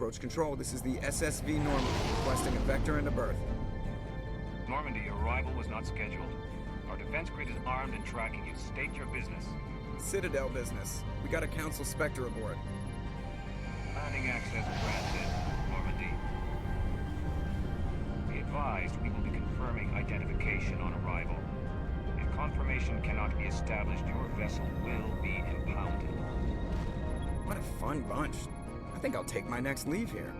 Approach control, this is the SSV Normandy, requesting a vector and a berth. Normandy, your arrival was not scheduled. Our defense grid is armed and tracking you. State your business. Citadel business. We got a Council Spectre aboard. Landing access granted, Normandy. Be advised, we will be confirming identification on arrival. If confirmation cannot be established, your vessel will be impounded. What a fun bunch. I think I'll take my next leave here.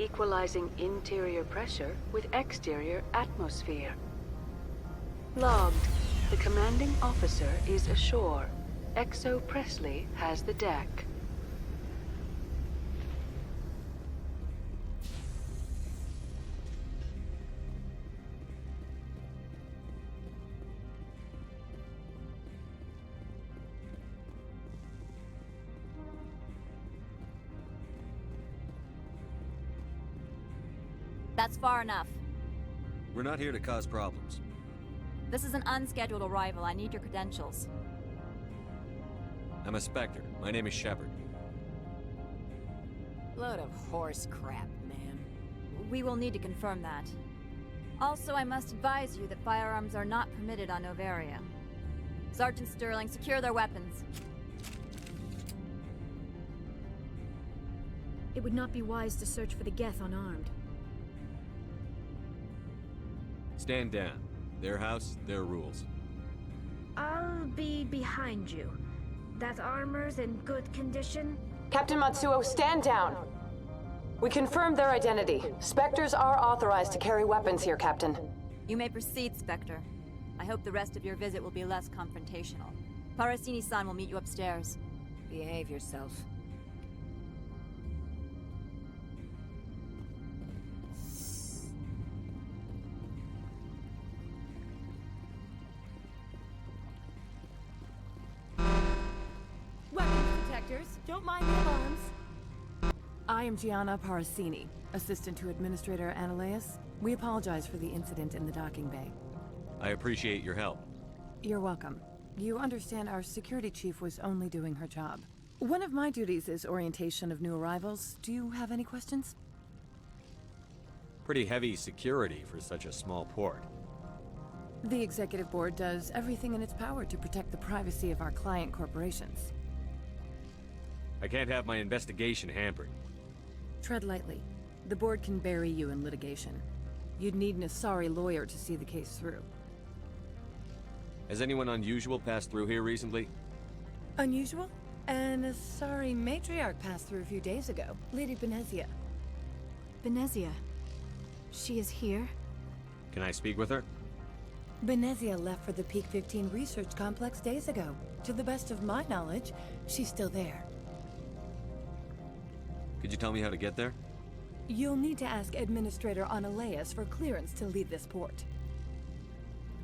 Equalizing interior pressure with exterior atmosphere. Logged. The commanding officer is ashore. Exo Presley has the deck. That's far enough. We're not here to cause problems. This is an unscheduled arrival. I need your credentials. I'm a Spectre. My name is Shepard. Load of horse crap, man. We will need to confirm that. Also, I must advise you that firearms are not permitted on Noveria. Sergeant Sterling, secure their weapons. It would not be wise to search for the Geth unarmed. Stand down. Their house, their rules. I'll be behind you. That armor's in good condition? Captain Matsuo, stand down. We confirmed their identity. Spectres are authorized to carry weapons here, Captain. You may proceed, Spectre. I hope the rest of your visit will be less confrontational. Parasini-san will meet you upstairs. Behave yourself. Don't mind the alarms. I am Gianna Parasini, assistant to Administrator Ananias. We apologize for the incident in the docking bay. I appreciate your help. You're welcome. You understand our security chief was only doing her job. One of my duties is orientation of new arrivals. Do you have any questions? Pretty heavy security for such a small port. The executive board does everything in its power to protect the privacy of our client corporations. I can't have my investigation hampered. Tread lightly. The board can bury you in litigation. You'd need an Asari lawyer to see the case through. Has anyone unusual passed through here recently? Unusual? An Asari matriarch passed through a few days ago. Lady Benezia. Benezia. She is here? Can I speak with her? Benezia left for the Peak 15 research complex days ago. To the best of my knowledge, she's still there. Could you tell me how to get there? You'll need to ask Administrator Ananias for clearance to leave this port.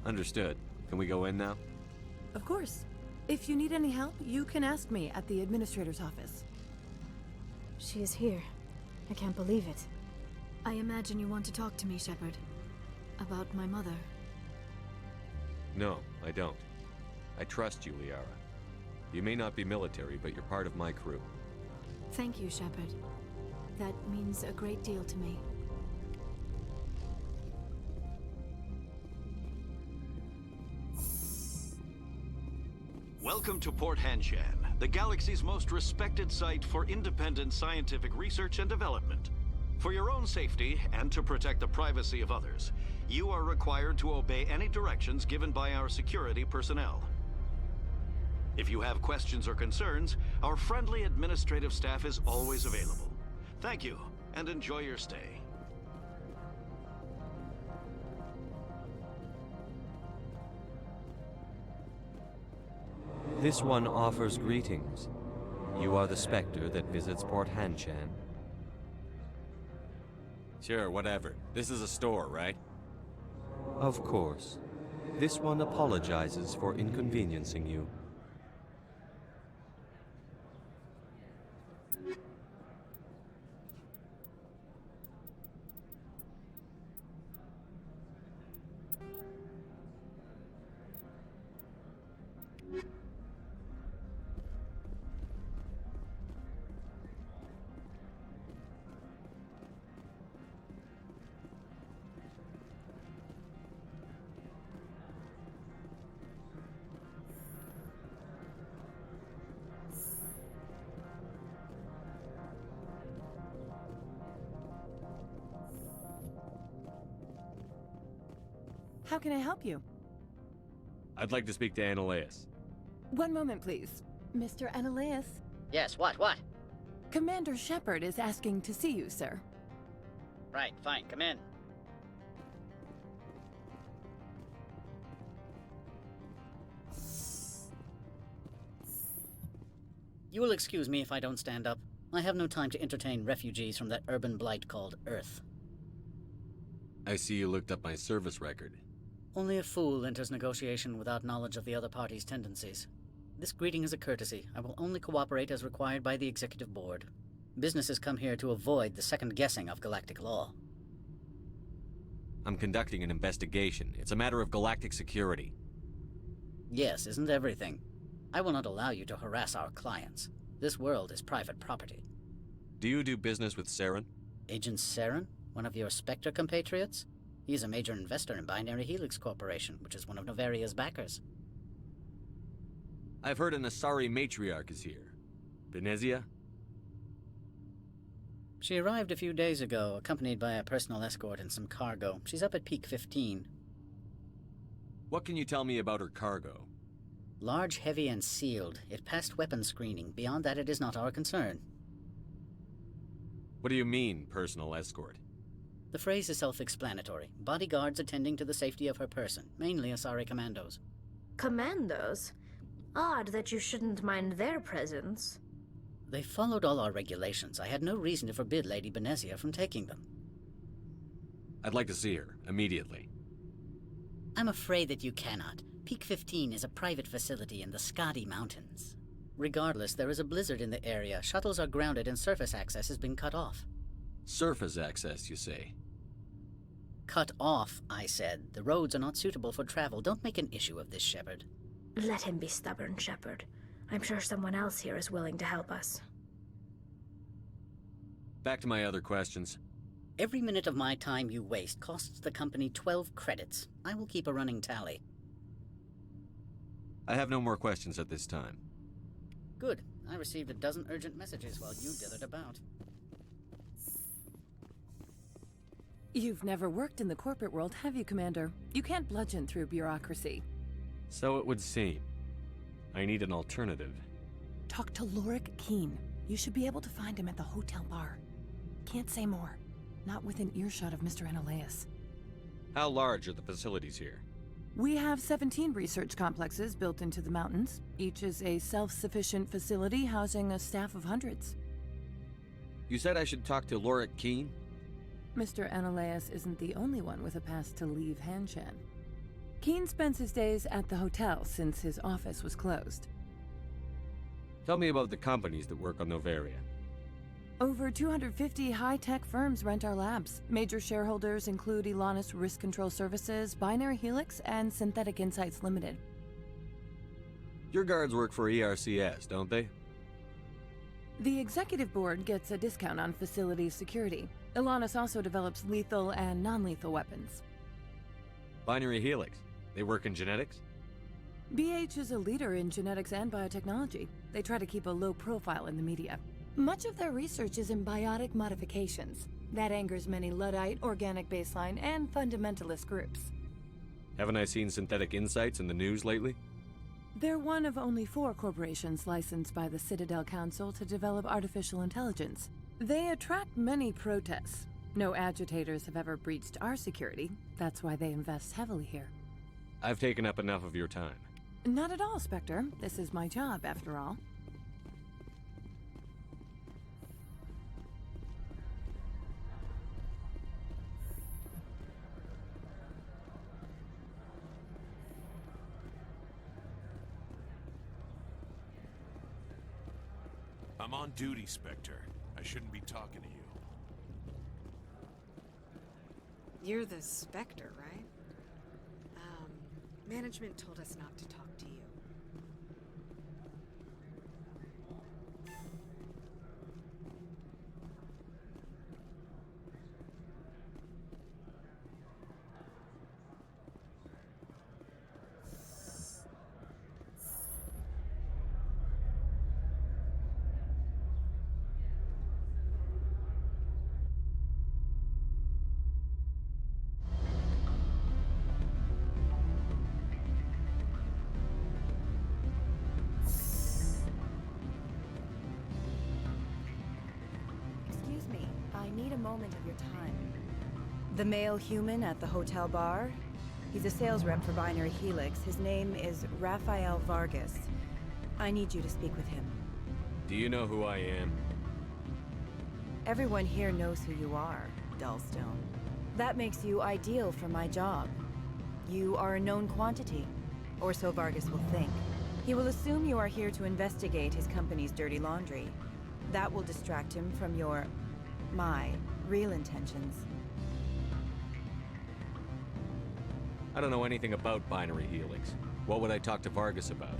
Understood. Can we go in now? Of course. If you need any help, you can ask me at the Administrator's office. She is here. I can't believe it. I imagine you want to talk to me, Shepard. About my mother. No, I don't. I trust you, Liara. You may not be military, but you're part of my crew. Thank you, Shepard. That means a great deal to me. Welcome to Port Hanshan, the galaxy's most respected site for independent scientific research and development. For your own safety and to protect the privacy of others, you are required to obey any directions given by our security personnel. If you have questions or concerns, our friendly administrative staff is always available. Thank you, and enjoy your stay. This one offers greetings. You are the Spectre that visits Port Hanshan? Sure, whatever. This is a store, right? Of course. This one apologizes for inconveniencing you. How can I help you? I'd like to speak to Analeas. One moment, please. Mr. Analeas? Yes, what? Commander Shepard is asking to see you, sir. Right, fine, come in. You will excuse me if I don't stand up. I have no time to entertain refugees from that urban blight called Earth. I see you looked up my service record. Only a fool enters negotiation without knowledge of the other party's tendencies. This greeting is a courtesy. I will only cooperate as required by the Executive Board. Businesses come here to avoid the second guessing of galactic law. I'm conducting an investigation. It's a matter of galactic security. Yes, isn't everything? I will not allow you to harass our clients. This world is private property. Do you do business with Saren? Agent Saren? One of your Spectre compatriots? He's a major investor in Binary Helix Corporation, which is one of Noveria's backers. I've heard an Asari matriarch is here. Benezia? She arrived a few days ago, accompanied by a personal escort and some cargo. She's up at Peak 15. What can you tell me about her cargo? Large, heavy, and sealed. It passed weapons screening. Beyond that, it is not our concern. What do you mean, personal escort? The phrase is self-explanatory. Bodyguards attending to the safety of her person, mainly Asari commandos. Commandos? Odd that you shouldn't mind their presence. They followed all our regulations. I had no reason to forbid Lady Benezia from taking them. I'd like to see her, immediately. I'm afraid that you cannot. Peak 15 is a private facility in the Skadi Mountains. Regardless, there is a blizzard in the area. Shuttles are grounded and surface access has been cut off. Surface access, you say? Cut off, I said. The roads are not suitable for travel. Don't make an issue of this, Shepard. Let him be stubborn, Shepard. I'm sure someone else here is willing to help us. Back to my other questions. Every minute of my time you waste costs the company 12 credits. I will keep a running tally. I have no more questions at this time. Good. I received a dozen urgent messages while you dithered about. You've never worked in the corporate world, have you, Commander? You can't bludgeon through bureaucracy. So it would seem. I need an alternative. Talk to Lorik Keen. You should be able to find him at the hotel bar. Can't say more. Not within earshot of Mr. Analeas. How large are the facilities here? We have 17 research complexes built into the mountains. Each is a self-sufficient facility housing a staff of hundreds. You said I should talk to Lorik Keen? Mr. Analeas isn't the only one with a pass to leave Hanshan. Keen spends his days at the hotel since his office was closed. Tell me about the companies that work on Noveria. Over 250 high-tech firms rent our labs. Major shareholders include Elanis Risk Control Services, Binary Helix, and Synthetic Insights Limited. Your guards work for ERCS, don't they? The executive board gets a discount on facility security. Elanis also develops lethal and non-lethal weapons. Binary Helix. They work in genetics? BH is a leader in genetics and biotechnology. They try to keep a low profile in the media. Much of their research is in biotic modifications. That angers many Luddite, organic baseline, and fundamentalist groups. Haven't I seen Synthetic Insights in the news lately? They're one of only 4 corporations licensed by the Citadel Council to develop artificial intelligence. They attract many protests. No agitators have ever breached our security. That's why they invest heavily here. I've taken up enough of your time. Not at all, Spectre. This is my job, after all. I'm on duty, Spectre. I shouldn't be talking to you. You're the Spectre, right? Management told us not to talk to you. Excuse me, I need a moment of your time. The male human at the hotel bar? He's a sales rep for Binary Helix. His name is Rafael Vargas. I need you to speak with him. Do you know who I am? Everyone here knows who you are, Dullstone. That makes you ideal for my job. You are a known quantity, or so Vargas will think. He will assume you are here to investigate his company's dirty laundry. That will distract him from my real intentions. I don't know anything about Binary Helix. What would I talk to Vargas about?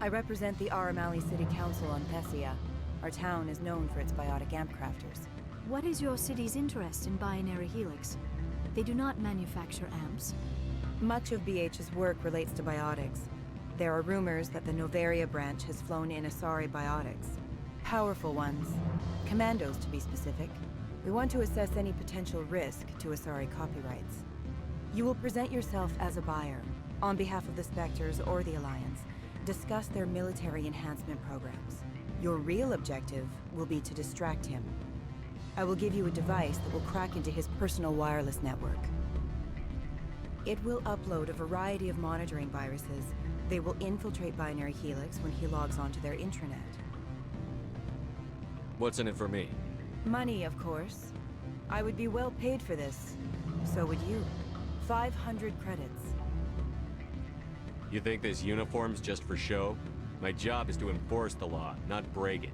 I represent the Aramali City Council on Thessia. Our town is known for its biotic amp crafters. What is your city's interest in Binary Helix? They do not manufacture amps. Much of BH's work relates to biotics. There are rumors that the Noveria branch has flown in Asari biotics. Powerful ones. Commandos, to be specific. We want to assess any potential risk to Asari copyrights. You will present yourself as a buyer, on behalf of the Spectres or the Alliance. Discuss their military enhancement programs. Your real objective will be to distract him. I will give you a device that will crack into his personal wireless network. It will upload a variety of monitoring viruses. They will infiltrate Binary Helix when he logs onto their intranet. What's in it for me? Money, of course. I would be well paid for this. So would you. 500 credits. You think this uniform's just for show? My job is to enforce the law, not break it.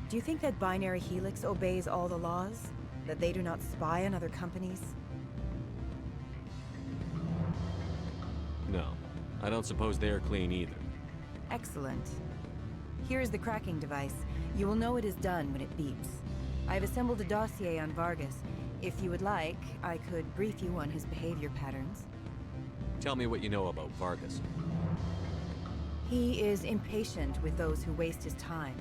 Do you think that Binary Helix obeys all the laws? That they do not spy on other companies? No. I don't suppose they're clean either. Excellent. Here is the cracking device. You will know it is done when it beeps. I've assembled a dossier on Vargas. If you would like, I could brief you on his behavior patterns. Tell me what you know about Vargas. He is impatient with those who waste his time.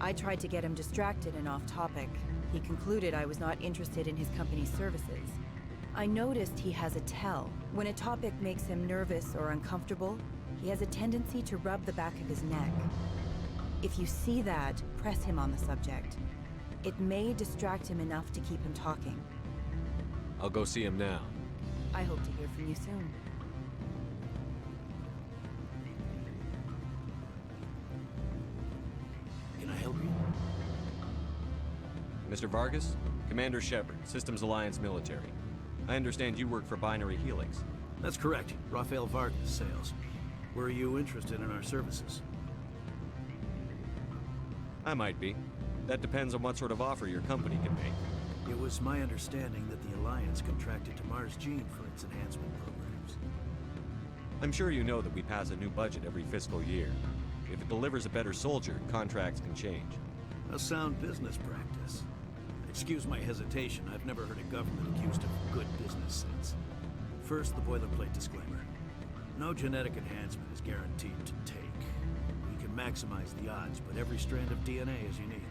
I tried to get him distracted and off topic. He concluded I was not interested in his company's services. I noticed he has a tell. When a topic makes him nervous or uncomfortable, he has a tendency to rub the back of his neck. If you see that, press him on the subject. It may distract him enough to keep him talking. I'll go see him now. I hope to hear from you soon. Can I help you? Mr. Vargas? Commander Shepard, Systems Alliance Military. I understand you work for Binary Helix. That's correct. Rafael Vargas, sales. Were you interested in our services? I might be. That depends on what sort of offer your company can make. It was my understanding that the Alliance contracted to Mars Gene for its enhancement programs. I'm sure you know that we pass a new budget every fiscal year. If it delivers a better soldier, contracts can change. A sound business practice. Excuse my hesitation, I've never heard a government accused of good business sense. First, the boilerplate disclaimer. No genetic enhancement is guaranteed to take. We can maximize the odds, but every strand of DNA is unique.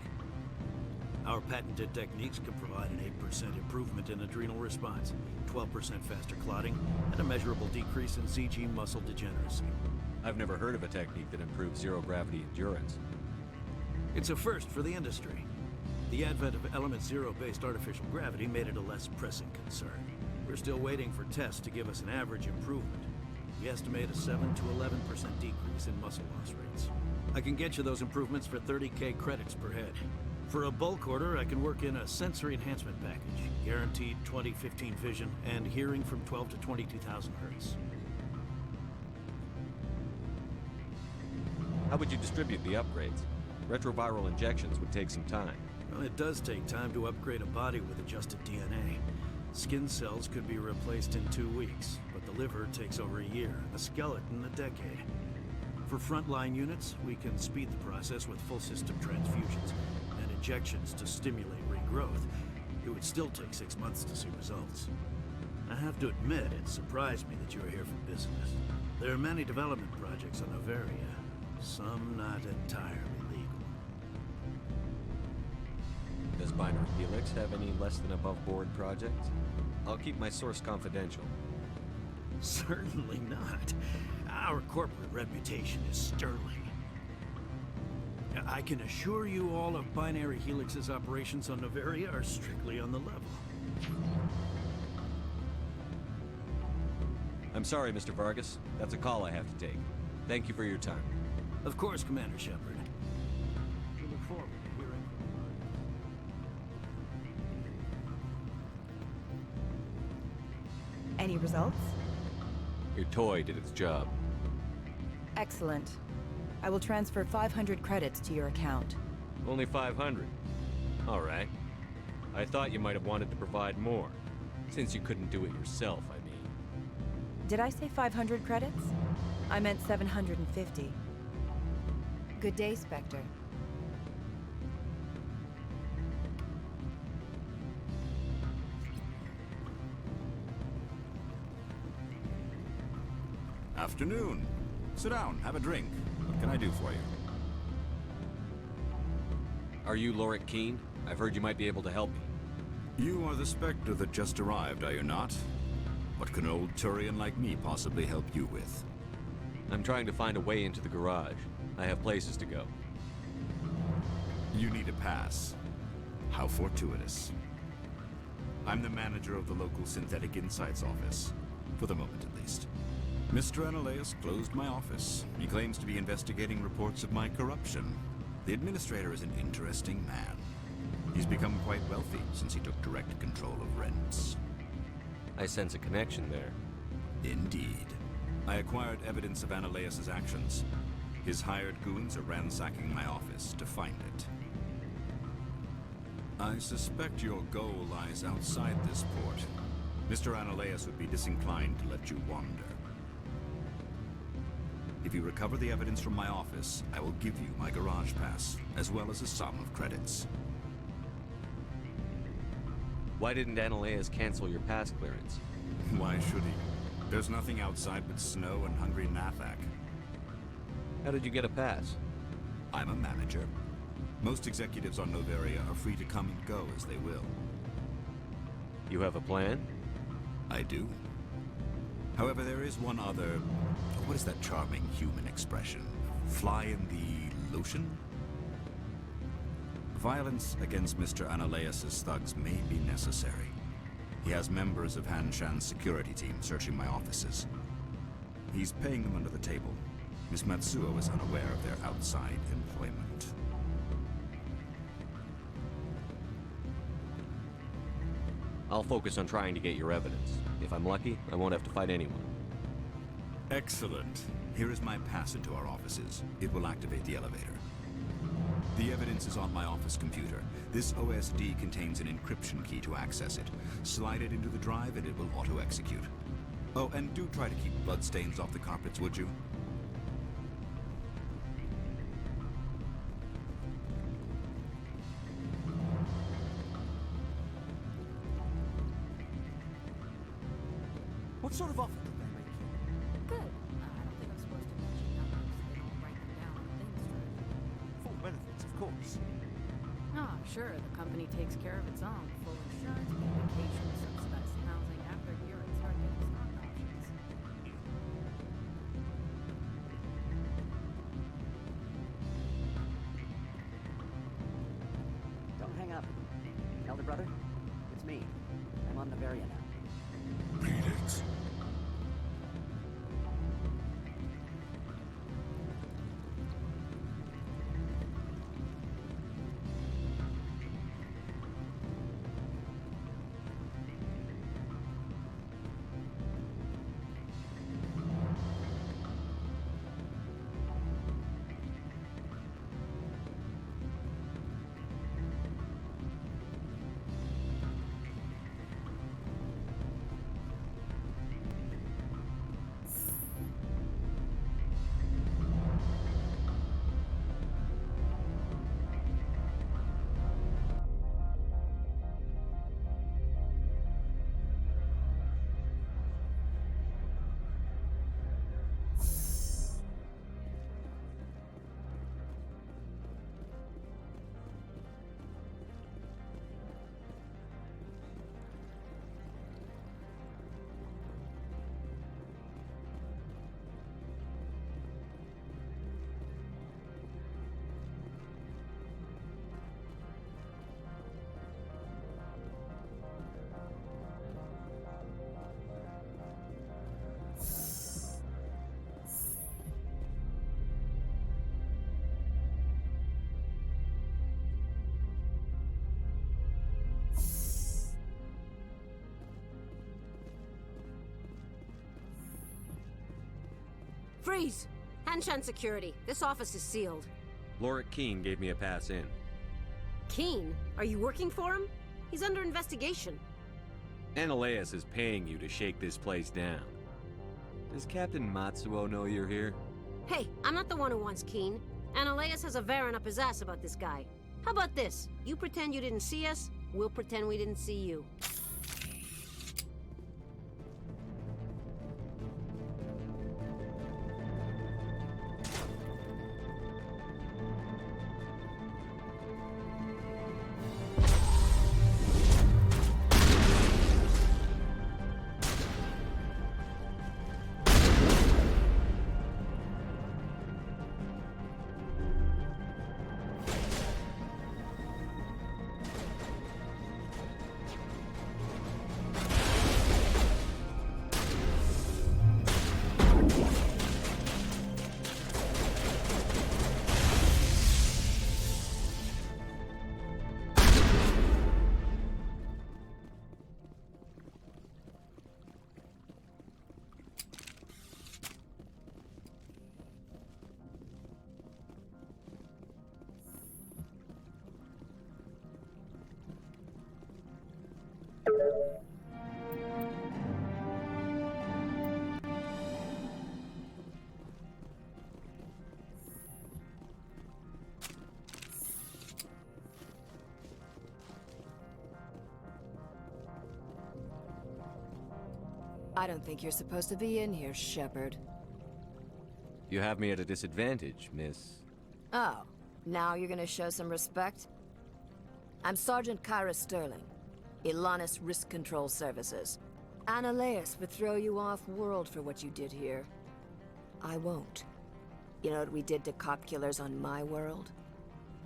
Our patented techniques can provide an 8% improvement in adrenal response, 12% faster clotting, and a measurable decrease in CG muscle degeneracy. I've never heard of a technique that improves zero-gravity endurance. It's a first for the industry. The advent of element zero-based artificial gravity made it a less pressing concern. We're still waiting for tests to give us an average improvement. we estimate a 7 to 11% decrease in muscle loss rates. I can get you those improvements for 30k credits per head. For a bulk order, I can work in a sensory enhancement package, guaranteed 20/15 vision, and hearing from 12 to 22,000 hertz. How would you distribute the upgrades? Retroviral injections would take some time. Well, it does take time to upgrade a body with adjusted DNA. Skin cells could be replaced in 2 weeks, but the liver takes over a year, and the skeleton a decade. For frontline units, we can speed the process with full system transfusions and injections to stimulate regrowth. It would still take 6 months to see results. I have to admit, it surprised me that you are here for business. There are many development projects on Noveria, some not entirely legal. Does Binary Helix have any less than above board projects? I'll keep my source confidential. Certainly not. Our corporate reputation is sterling. I can assure you all of Binary Helix's operations on Noveria are strictly on the level. I'm sorry, Mr. Vargas. That's a call I have to take. Thank you for your time. Of course, Commander Shepard. We look forward to hearing from you. Any results? Your toy did its job. Excellent. I will transfer 500 credits to your account. Only 500. All right. I thought you might have wanted to provide more. Since you couldn't do it yourself, I mean. Did I say 500 credits? I meant 750. Good day, Spectre. Afternoon. Sit down, have a drink. What can I do for you? Are you Lorik Keene? I've heard you might be able to help me. You are the Spectre that just arrived, are you not? What can an old Turian like me possibly help you with? I'm trying to find a way into the garage. I have places to go. You need a pass. How fortuitous. I'm the manager of the local Synthetic Insights office. For the moment, at least. Mr. Analaeus closed my office. He claims to be investigating reports of my corruption. The administrator is an interesting man. He's become quite wealthy since he took direct control of rents. I sense a connection there. Indeed. I acquired evidence of Analaeus' actions. His hired goons are ransacking my office to find it. I suspect your goal lies outside this port. Mr. Analaeus would be disinclined to let you wander. If you recover the evidence from my office, I will give you my garage pass, as well as a sum of credits. Why didn't Analaeus cancel your pass clearance? Why should he? There's nothing outside but snow and hungry Nathak. How did you get a pass? I'm a manager. Most executives on Noveria are free to come and go as they will. You have a plan? I do. However, there is one other... What is that charming human expression? Fly in the lotion? Violence against Mr. Analaeus' thugs may be necessary. He has members of Han Shan's security team searching my offices. He's paying them under the table. Miss Matsuo is unaware of their outside employment. I'll focus on trying to get your evidence. If I'm lucky, I won't have to fight anyone. Excellent. Here is my pass into our offices. It will activate the elevator. The evidence is on my office computer. This OSD contains an encryption key to access it. Slide it into the drive and it will auto-execute. Oh, and do try to keep bloodstains off the carpets, would you? What sort of offer did they make you? Good. I don't think I'm supposed to mention numbers. They don't write them down on things, right? Full benefits, of course. Ah, sure. The company takes care of its own. Full insurance, paid vacation, subsidized housing. After a year, I'd start getting stock options. Don't hang up. Elder brother, it's me. I'm on Noveria now. Greetings. Freeze! Hanshan security. This office is sealed. Lorik Keene gave me a pass in. Keene? Are you working for him? He's under investigation. Analeas is paying you to shake this place down. Does Captain Matsuo know you're here? Hey, I'm not the one who wants Keene. Analeas has a Varen up his ass about this guy. How about this? You pretend you didn't see us, we'll pretend we didn't see you. I don't think you're supposed to be in here, Shepard. You have me at a disadvantage, miss. Oh, now you're gonna show some respect? I'm Sergeant Kyra Sterling, Ilanis Risk Control Services. Analeas would throw you off-world for what you did here. I won't. You know what we did to cop killers on my world?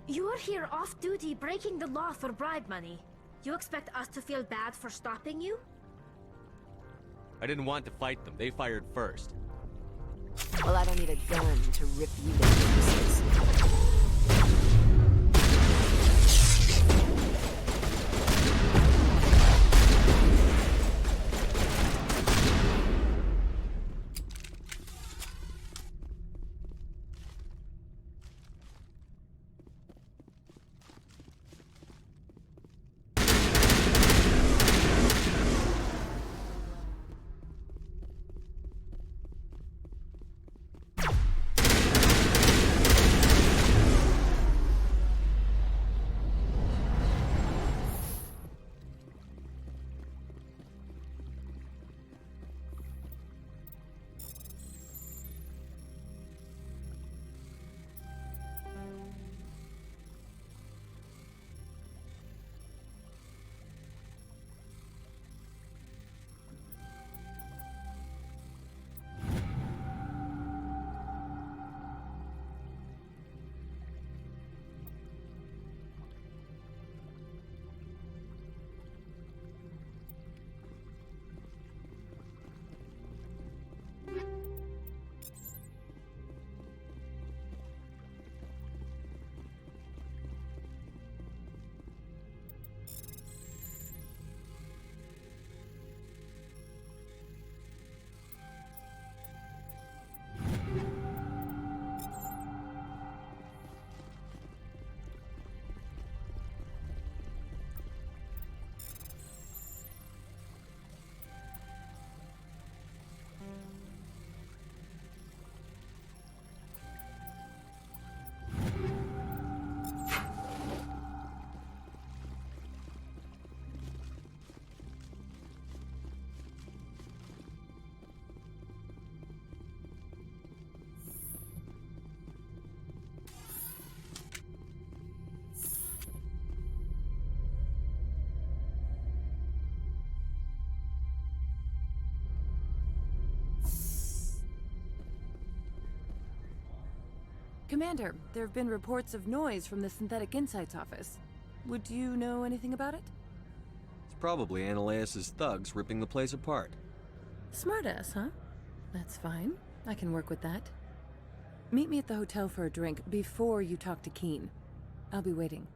You are here off-duty breaking the law for bribe money. You expect us to feel bad for stopping you? I didn't want to fight them. They fired first. Well, I don't need a gun to rip you to pieces. Commander, there have been reports of noise from the Synthetic Insights office. Would you know anything about it? It's probably Analeas' thugs ripping the place apart. Smartass, huh? That's fine. I can work with that. Meet me at the hotel for a drink before you talk to Keene. I'll be waiting.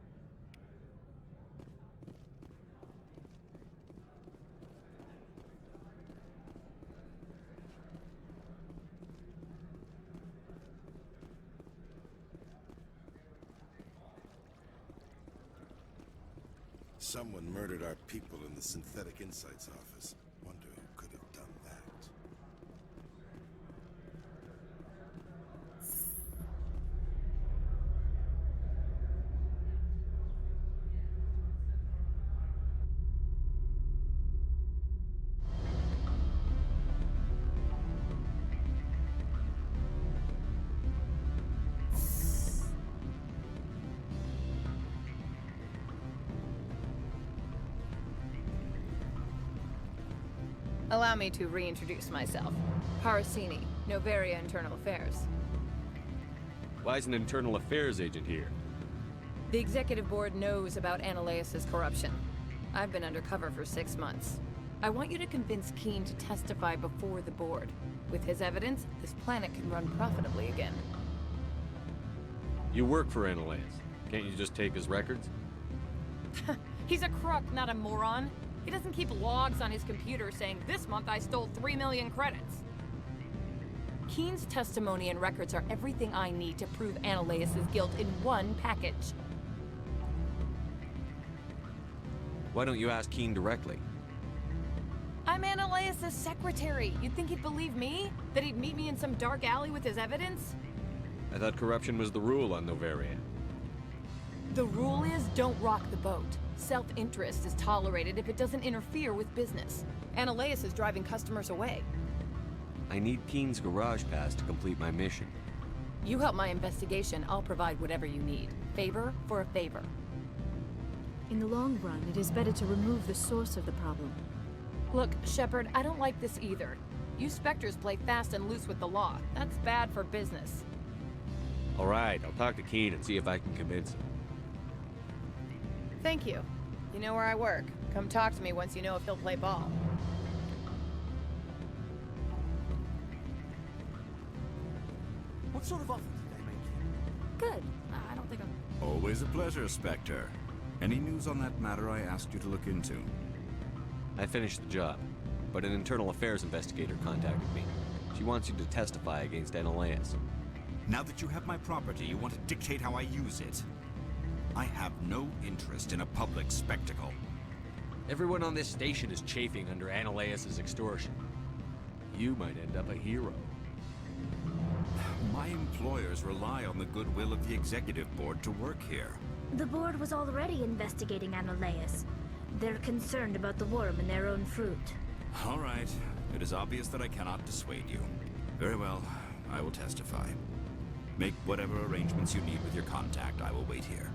Someone murdered our people in the Synthetic Insights office. Wonder who could have done that. Allow me to reintroduce myself. Parasini, Noveria Internal Affairs. Why is an internal affairs agent here? The executive board knows about Ananias' corruption. I've been undercover for 6 months. I want you to convince Keene to testify before the board. With his evidence, this planet can run profitably again. You work for Ananias. Can't you just take his records? He's a crook, not a moron. He doesn't keep logs on his computer saying, "This month I stole 3 million credits." Keene's testimony and records are everything I need to prove Ananias' guilt in one package. Why don't you ask Keene directly? I'm Ananias' secretary. You'd think he'd believe me? That he'd meet me in some dark alley with his evidence? I thought corruption was the rule on Noveria. The rule is don't rock the boat. Self-interest is tolerated if it doesn't interfere with business. Ananias is driving customers away. I need Keene's garage pass to complete my mission. You help my investigation, I'll provide whatever you need. Favor for a favor. In the long run, it is better to remove the source of the problem. Look, Shepard, I don't like this either. You Spectres play fast and loose with the law. That's bad for business. All right, I'll talk to Keene and see if I can convince him. Thank you. You know where I work. Come talk to me once you know if he'll play ball. What sort of offer did they make you? Good. I don't think I'm... Always a pleasure, Spectre. Any news on that matter I asked you to look into? I finished the job, but an internal affairs investigator contacted me. She wants you to testify against Ananias. Now that you have my property, you want to dictate how I use it? I have no interest in a public spectacle. Everyone on this station is chafing under Ananias' extortion. You might end up a hero. My employers rely on the goodwill of the executive board to work here. The board was already investigating Ananias. They're concerned about the worm in their own fruit. All right. It is obvious that I cannot dissuade you. Very well. I will testify. Make whatever arrangements you need with your contact. I will wait here.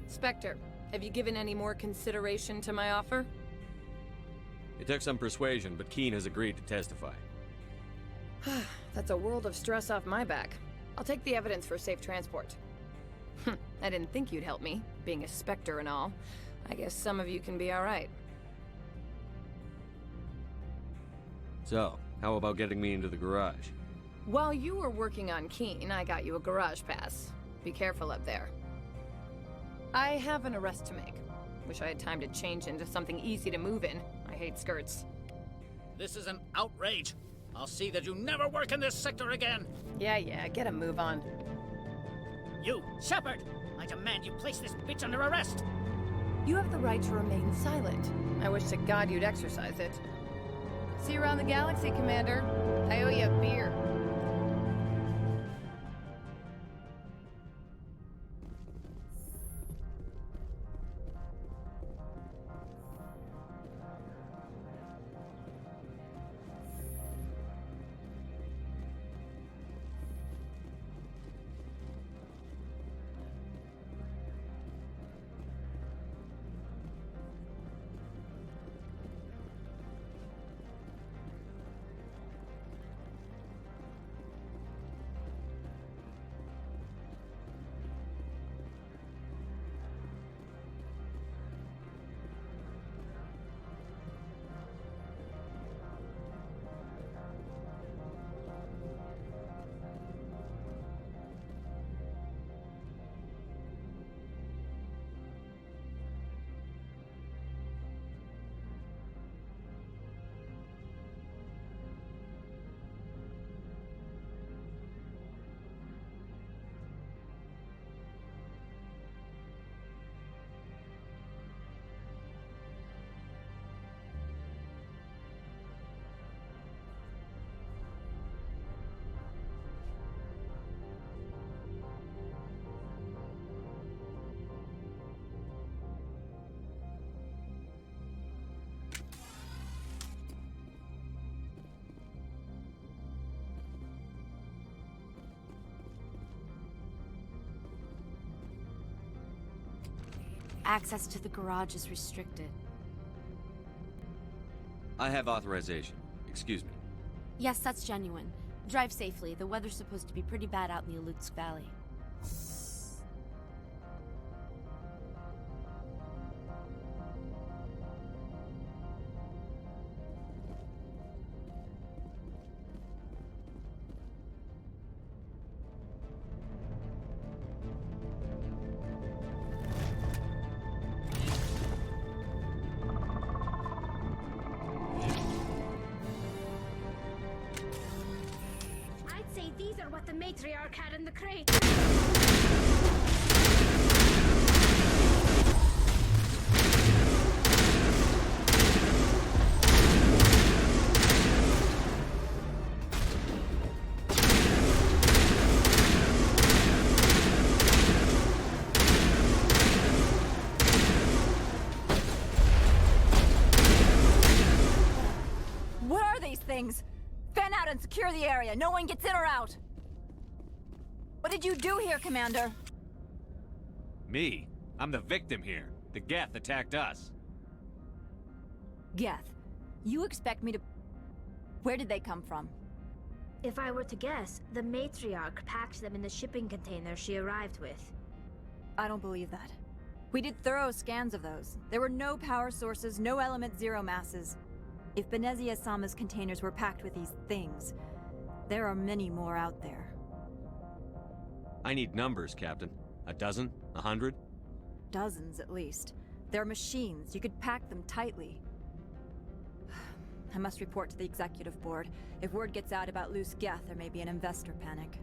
Spectre, have you given any more consideration to my offer? It took some persuasion, but Keene has agreed to testify. That's a world of stress off my back. I'll take the evidence for safe transport. I didn't think you'd help me, being a Spectre and all. I guess some of you can be alright. So, how about getting me into the garage? While you were working on Keene, I got you a garage pass. Be careful up there. I have an arrest to make. Wish I had time to change into something easy to move in. I hate skirts. This is an outrage. I'll see that you never work in this sector again. Yeah, get a move on. You, Shepard! I demand you place this bitch under arrest! You have the right to remain silent. I wish to God you'd exercise it. See you around the galaxy, Commander. I owe you a beer. Access to the garage is restricted. I have authorization. Excuse me. Yes, that's genuine. Drive safely. The weather's supposed to be pretty bad out in the Alutsk Valley. I'd say these are what the matriarch had in the crate. What are these things? Fan out and secure the area. No one gets in or out. What did you do here, Commander? Me? I'm the victim here. The Geth attacked us. Geth, you expect me to... Where did they come from? If I were to guess, the matriarch packed them in the shipping container she arrived with. I don't believe that. We did thorough scans of those. There were no power sources, no element zero masses. If Benezia-sama's containers were packed with these things, there are many more out there. I need numbers, Captain. A dozen? 100? Dozens, at least. They're machines. You could pack them tightly. I must report to the executive board. If word gets out about loose Geth, there may be an investor panic.